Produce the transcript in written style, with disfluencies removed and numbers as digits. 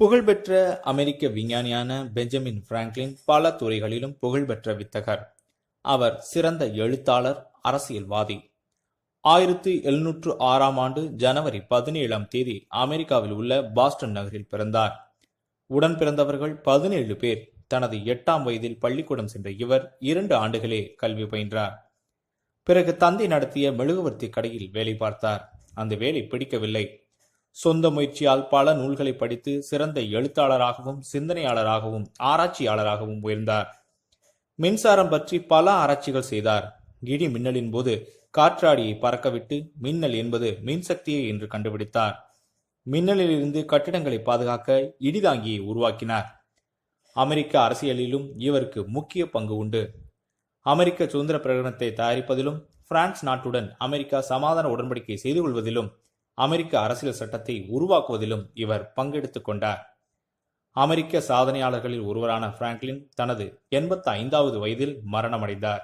புகழ்பெற்ற அமெரிக்க விஞ்ஞானியான Benjamin Franklin பல துறைகளிலும் புகழ்பெற்ற வித்தகர். அவர் சிறந்த எழுத்தாளர், அரசியல்வாதி. 1706 ஜனவரி 17 அமெரிக்காவில் உள்ள பாஸ்டன் நகரில் பிறந்தார். உடன் பிறந்தவர்கள் 17 பேர். தனது 8ஆம் வயதில் பள்ளிக்கூடம் சென்ற இவர் 2 ஆண்டுகளே கல்வி பயின்றார். பிறகு தந்தை நடத்திய மெழுகுவர்த்தி கடையில் வேலை பார்த்தார். அந்த வேலை பிடிக்கவில்லை. சொந்த முயற்சியால் பல நூல்களை படித்து சிறந்த எழுத்தாளராகவும் சிந்தனையாளராகவும் ஆராய்ச்சியாளராகவும் உயர்ந்தார். மின்சாரம் பற்றி பல ஆராய்ச்சிகள் செய்தார். இடி மின்னலின் போது காற்றாடியை பறக்கவிட்டு மின்னல் என்பது மின்சக்தியே என்று கண்டுபிடித்தார். மின்னலிலிருந்து கட்டிடங்களை பாதுகாக்க இடிதாங்கியை உருவாக்கினார். அமெரிக்க அரசியலிலும் இவருக்கு முக்கிய பங்கு உண்டு. அமெரிக்க சுதந்திர பிரகடனத்தை தயாரிப்பதிலும், பிரான்ஸ் நாட்டுடன் அமெரிக்கா சமாதான உடன்படிக்கை செய்து கொள்வதிலும், அமெரிக்க அரசியல் சட்டத்தை உருவாக்குவதிலும் இவர் பங்கெடுத்துக் கொண்டார். அமெரிக்க சாதனையாளர்களில் ஒருவரான பிராங்க்லின் தனது 85வது வயதில் மரணமடைந்தார்.